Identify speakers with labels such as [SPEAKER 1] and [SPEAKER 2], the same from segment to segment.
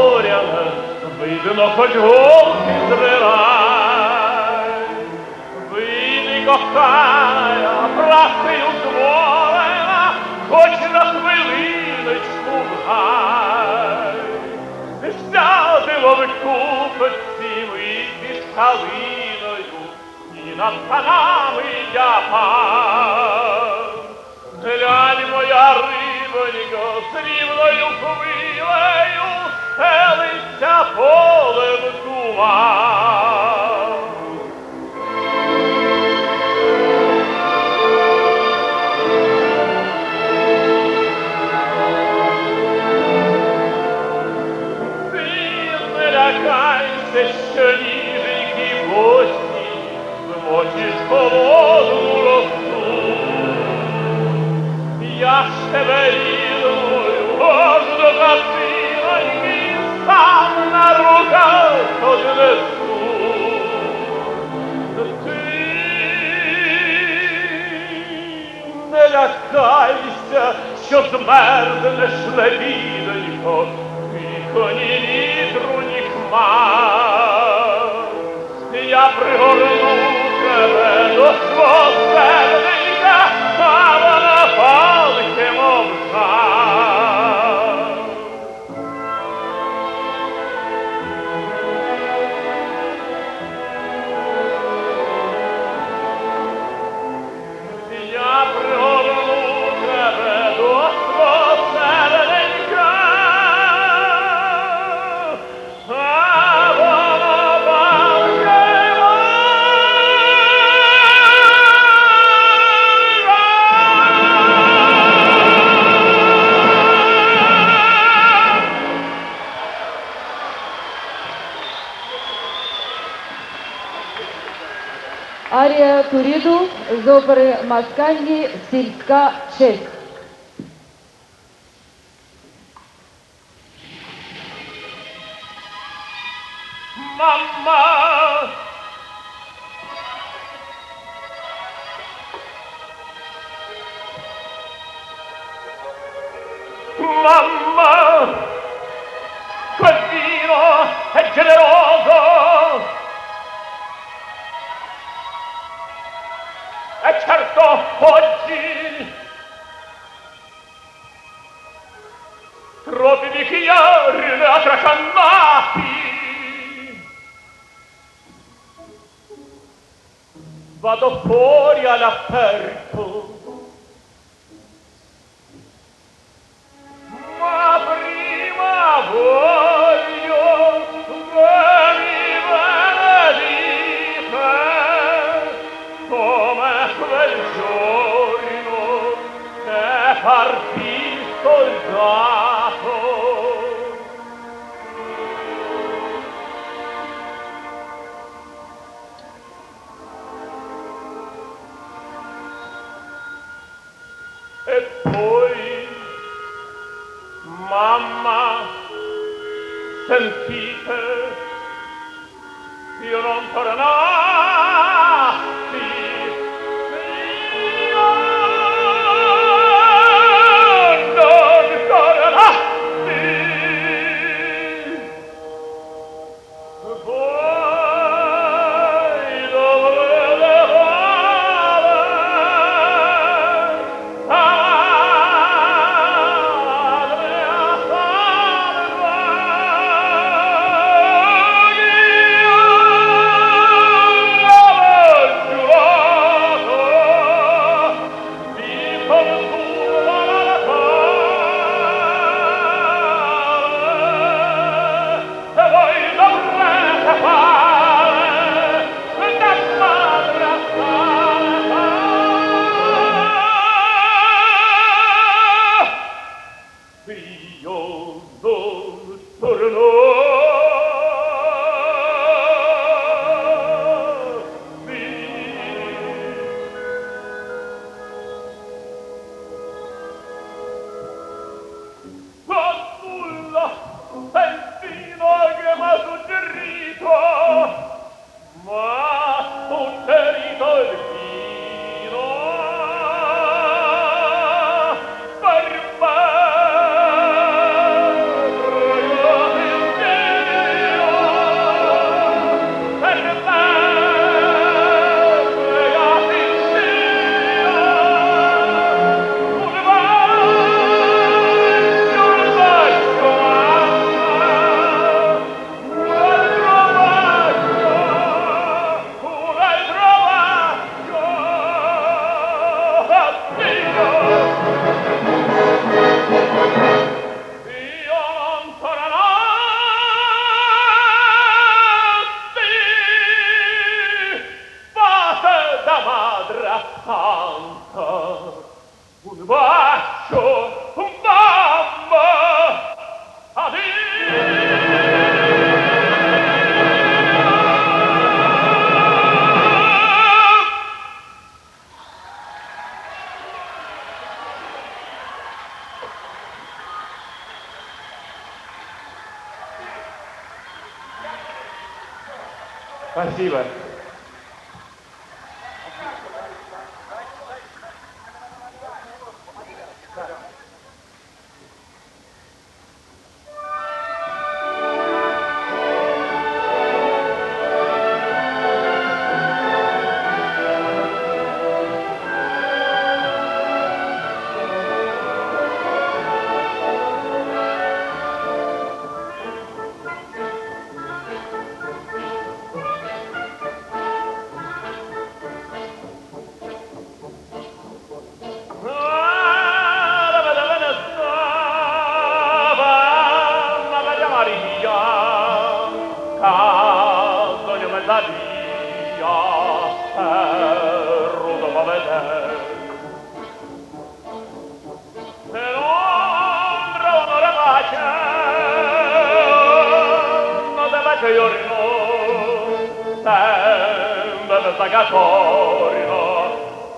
[SPEAKER 1] зоряне, видно хоч голки зривай. Вийди, кохая, правдою змовена, хоч на хвилиночку в гай. Сядемо в купці ми під калиною, і над панами я пан. Глянь, моя рибонько, срібною хвилею стелиться полем туман. Лякайся, що ніженькі гості змочиш холодну росу. Я ж тебе рідною аж до хатиноньки сам на руках однесу. Ти не лякайся, що змерзнеш, лебідонько, тихо, ні вітру, ні хмар. Я пригорну тебе до свого серденька, а вона палке, мов жар. Я пригорну тебе до свого серденька, а вона палке,
[SPEAKER 2] Арія Туріду з опери Маскальні «Сільська честь».
[SPEAKER 1] Мама! Mamma, quel vino è generoso, e certo oggi troppi bicchieri ne ha trasannati. Vado fuori all'aperto, ma prima voglio che mi benedite come quel giorno che partì soldato. E poi, mamma, sentite, io non tornassi, io non tornassi. Voi dovrete fare Спасибо.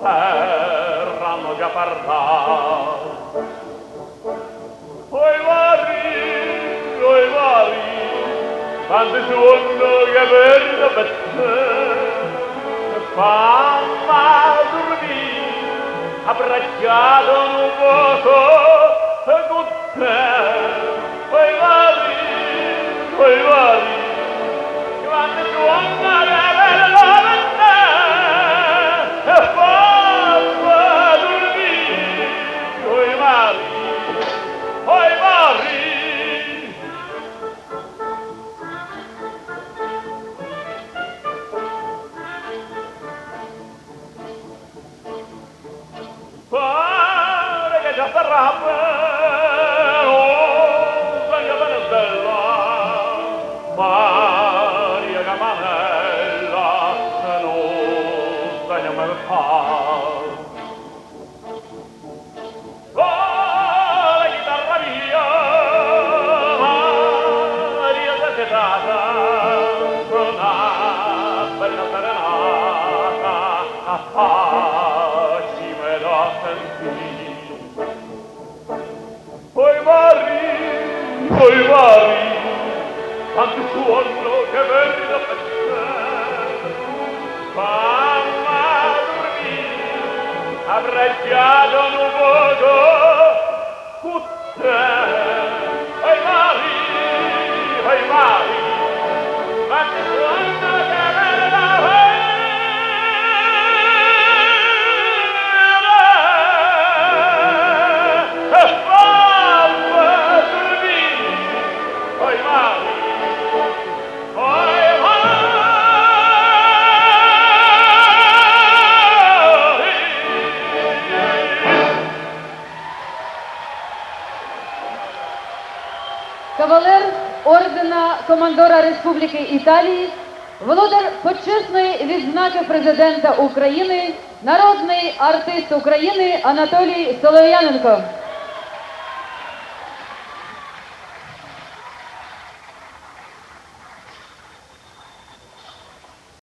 [SPEAKER 1] Erano già parlati. Oi vari, quando sono che vedo per te, fammi dormire, abbracciato un poco con te. Oi vari, quando sono che vedo per te, fammi dormire, oi vari. Oi vari, pare che già sarà bello, sogno bene bella, Maria Camanella, non sogno me fa. Oi vari, quanto suono che vedi da te, fammi dormire, abbracciato un poco con te. Oi vari, quanto suono che vedi da te,
[SPEAKER 2] Кавалер ордена Командора Республіки Італії, володар почесної відзнаки президента України, народний артист України Анатолій Солов'яненко.